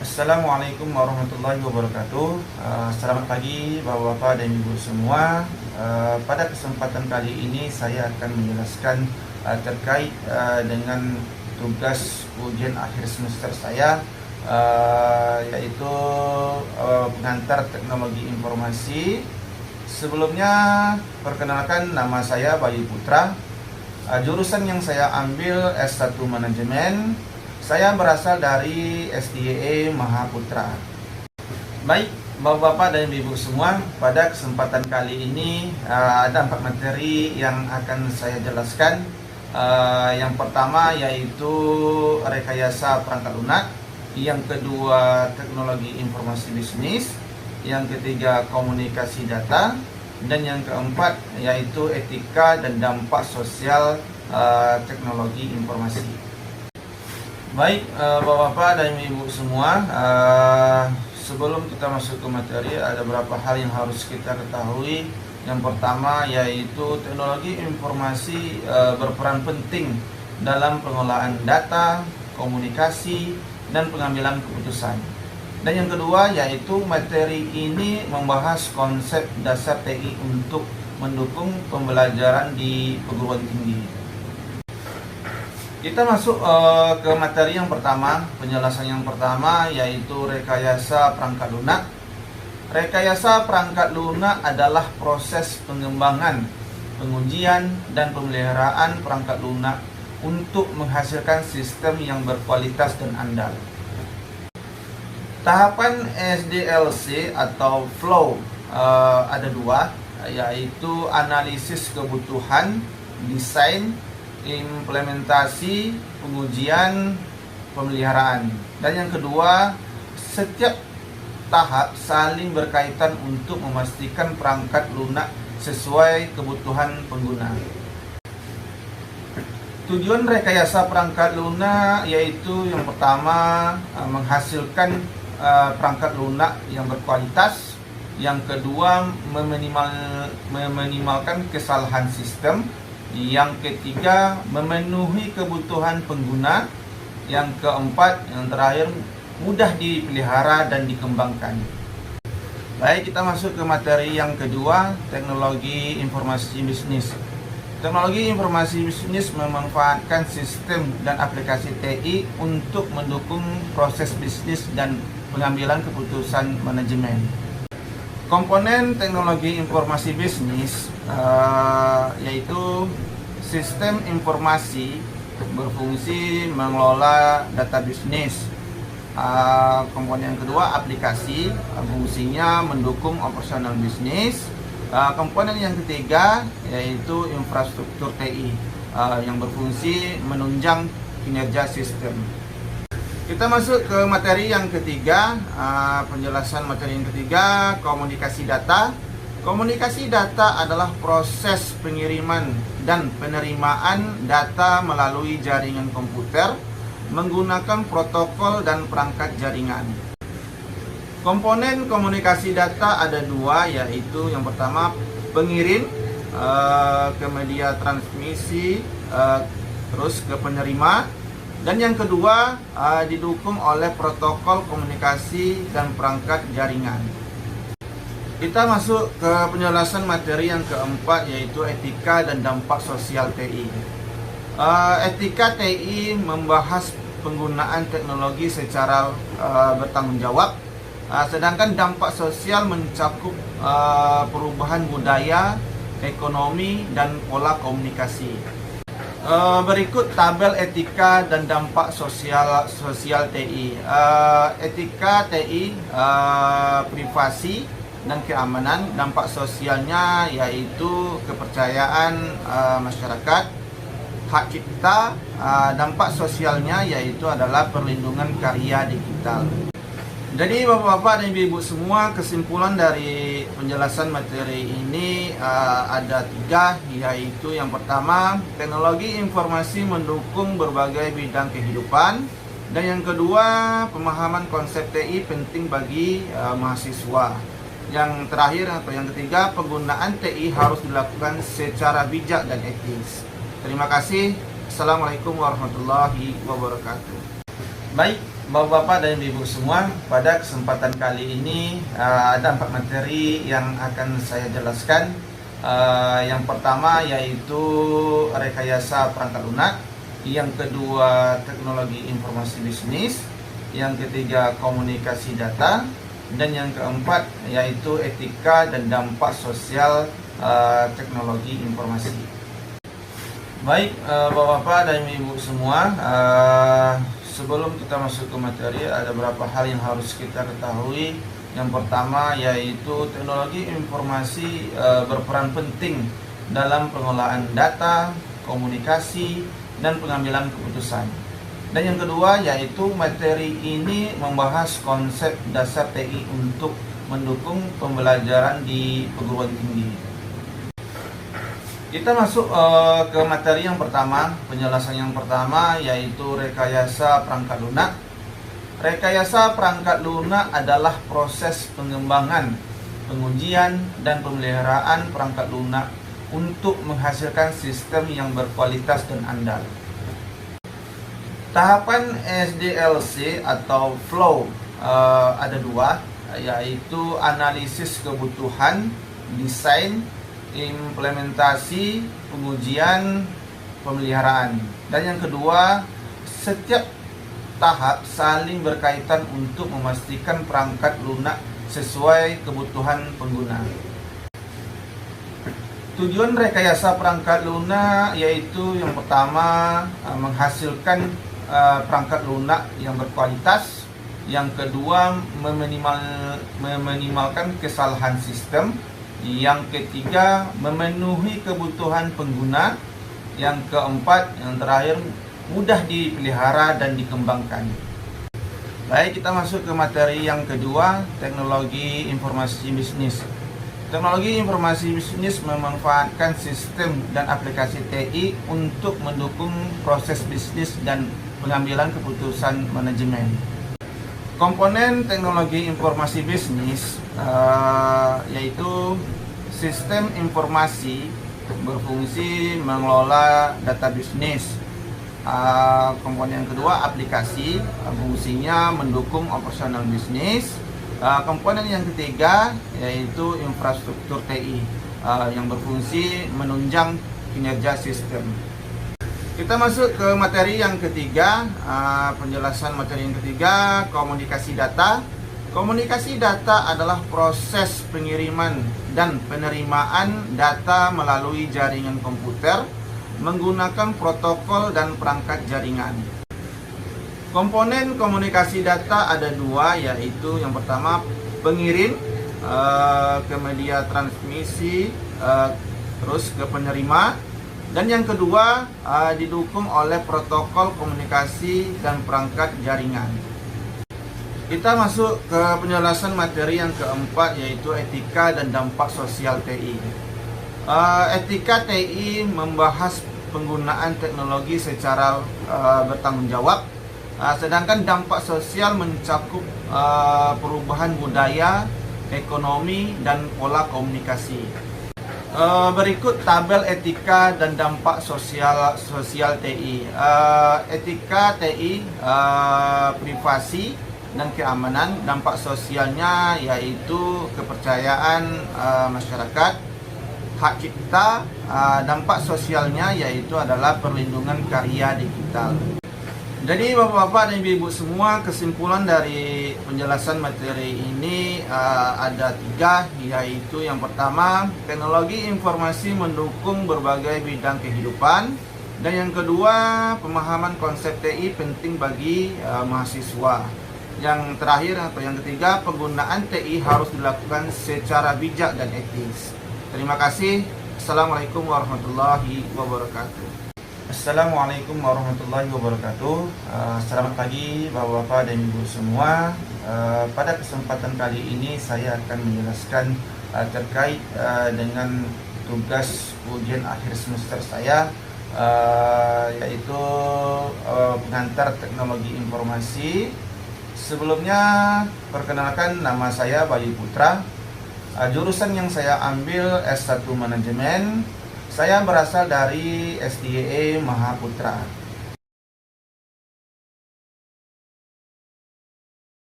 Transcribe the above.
Assalamualaikum warahmatullahi wabarakatuh. Selamat pagi Bapak-Bapak dan Ibu semua. Pada kesempatan kali ini saya akan menjelaskan terkait dengan tugas ujian akhir semester saya, yaitu pengantar teknologi informasi. Sebelumnya perkenalkan, nama saya Bayu Putra. Jurusan yang saya ambil S1 Manajemen. Saya berasal dari SDIE Mahaputra. Baik, Bapak-Bapak dan Ibu semua, pada kesempatan kali ini ada 4 materi yang akan saya jelaskan. Yang pertama yaitu rekayasa perangkat lunak, yang kedua teknologi informasi bisnis, yang ketiga komunikasi data, dan yang keempat yaitu etika dan dampak sosial teknologi informasi. Baik, Bapak-Bapak dan Ibu semua, sebelum kita masuk ke materi, ada beberapa hal yang harus kita ketahui. Yang pertama yaitu teknologi informasi berperan penting dalam pengelolaan data, komunikasi, dan pengambilan keputusan. Dan yang kedua yaitu materi ini membahas konsep dasar TI untuk mendukung pembelajaran di perguruan tinggi. Kita masuk ke materi yang pertama. Penjelasan yang pertama yaitu rekayasa perangkat lunak. Rekayasa perangkat lunak adalah proses pengembangan, pengujian, dan pemeliharaan perangkat lunak untuk menghasilkan sistem yang berkualitas dan andal. Tahapan SDLC atau flow ada 2, yaitu analisis kebutuhan, desain, implementasi, pengujian, pemeliharaan. Dan yang kedua, setiap tahap saling berkaitan untuk memastikan perangkat lunak sesuai kebutuhan pengguna. Tujuan rekayasa perangkat lunak yaitu yang pertama menghasilkan perangkat lunak yang berkualitas, yang kedua meminimalkan kesalahan sistem, yang ketiga memenuhi kebutuhan pengguna, yang keempat, yang terakhir mudah dipelihara dan dikembangkan. Baik, kita masuk ke materi yang kedua, teknologi informasi bisnis. Teknologi informasi bisnis memanfaatkan sistem dan aplikasi TI untuk mendukung proses bisnis dan pengambilan keputusan manajemen. Komponen teknologi informasi bisnis yaitu sistem informasi berfungsi mengelola data bisnis. Komponen yang kedua aplikasi, fungsinya mendukung operasional bisnis. Komponen yang ketiga yaitu infrastruktur TI yang berfungsi menunjang kinerja sistem. Kita masuk ke materi yang ketiga, penjelasan materi yang ketiga, komunikasi data. Komunikasi data adalah proses pengiriman dan penerimaan data melalui jaringan komputer menggunakan protokol dan perangkat jaringan. Komponen komunikasi data ada 2, yaitu yang pertama pengirim ke media transmisi, terus ke penerima. Dan yang kedua didukung oleh protokol komunikasi dan perangkat jaringan. Kita masuk ke penjelasan materi yang keempat yaitu etika dan dampak sosial TI. Etika TI membahas penggunaan teknologi secara bertanggung jawab, sedangkan dampak sosial mencakup perubahan budaya, ekonomi, dan pola komunikasi. Berikut tabel etika dan dampak sosial TI. Etika TI, privasi dan keamanan. Dampak sosialnya yaitu kepercayaan masyarakat, hak cipta. Dampak sosialnya yaitu adalah perlindungan karya digital. Jadi Bapak-Bapak dan Ibu semua, kesimpulan dari penjelasan materi ini ada 3, yaitu yang pertama, teknologi informasi mendukung berbagai bidang kehidupan. Dan yang kedua, pemahaman konsep TI penting bagi mahasiswa. Yang terakhir atau yang ketiga, penggunaan TI harus dilakukan secara bijak dan etis. Terima kasih. Assalamualaikum warahmatullahi wabarakatuh. Baik, Bapak-bapak dan ibu semua, pada kesempatan kali ini ada 4 materi yang akan saya jelaskan. Yang pertama yaitu rekayasa perangkat lunak, yang kedua teknologi informasi bisnis, yang ketiga komunikasi data, dan yang keempat yaitu etika dan dampak sosial teknologi informasi. Baik, bapak-bapak dan ibu semua, sebelum kita masuk ke materi, ada beberapa hal yang harus kita ketahui. Yang pertama yaitu teknologi informasi berperan penting dalam pengelolaan data, komunikasi, dan pengambilan keputusan. Dan yang kedua yaitu materi ini membahas konsep dasar TI untuk mendukung pembelajaran di perguruan tinggi. Kita masuk ke materi yang pertama. Penjelasan yang pertama yaitu rekayasa perangkat lunak. Rekayasa perangkat lunak adalah proses pengembangan, pengujian, dan pemeliharaan perangkat lunak untuk menghasilkan sistem yang berkualitas dan andal. Tahapan SDLC atau flow ada 2, yaitu analisis kebutuhan, desain, implementasi, pengujian, pemeliharaan. Dan yang kedua, setiap tahap saling berkaitan untuk memastikan perangkat lunak sesuai kebutuhan pengguna. Tujuan rekayasa perangkat lunak yaitu yang pertama menghasilkan perangkat lunak yang berkualitas, yang kedua meminimalkan kesalahan sistem, yang ketiga memenuhi kebutuhan pengguna, yang keempat, yang terakhir mudah dipelihara dan dikembangkan. Baik, kita masuk ke materi yang kedua, teknologi informasi bisnis. Teknologi informasi bisnis memanfaatkan sistem dan aplikasi TI untuk mendukung proses bisnis dan pengambilan keputusan manajemen. Komponen teknologi informasi bisnis yaitu sistem informasi berfungsi mengelola data bisnis. Komponen yang kedua aplikasi, fungsinya mendukung operasional bisnis. Komponen yang ketiga yaitu infrastruktur TI yang berfungsi menunjang kinerja sistem. Kita masuk ke materi yang ketiga, penjelasan materi yang ketiga, komunikasi data. Komunikasi data adalah proses pengiriman dan penerimaan data melalui jaringan komputer menggunakan protokol dan perangkat jaringan. Komponen komunikasi data ada 2, yaitu yang pertama pengirim ke media transmisi, terus ke penerima, dan yang kedua didukung oleh protokol komunikasi dan perangkat jaringan. Kita masuk ke penjelasan materi yang keempat yaitu etika dan dampak sosial TI. Etika TI membahas penggunaan teknologi secara bertanggung jawab, sedangkan dampak sosial mencakup perubahan budaya, ekonomi, dan pola komunikasi. Berikut tabel etika dan dampak sosial TI. Etika TI, privasi dan keamanan. Dampak sosialnya yaitu kepercayaan masyarakat, hak cipta. Dampak sosialnya yaitu adalah perlindungan karya digital. Jadi bapak-bapak dan ibu-ibu semua, kesimpulan dari penjelasan materi ini ada 3, yaitu yang pertama, teknologi informasi mendukung berbagai bidang kehidupan, dan yang kedua, pemahaman konsep TI penting bagi mahasiswa. Yang terakhir atau yang ketiga, penggunaan TI harus dilakukan secara bijak dan etis. Terima kasih. Assalamualaikum warahmatullahi wabarakatuh. Assalamualaikum warahmatullahi wabarakatuh. Selamat pagi bapak-bapak dan ibu semua. Pada kesempatan kali ini saya akan menjelaskan terkait dengan tugas ujian akhir semester saya, yaitu pengantar teknologi informasi. Sebelumnya perkenalkan, nama saya Bayu Putra. Jurusan yang saya ambil S1 Manajemen. Saya berasal dari SDIE Mahaputra.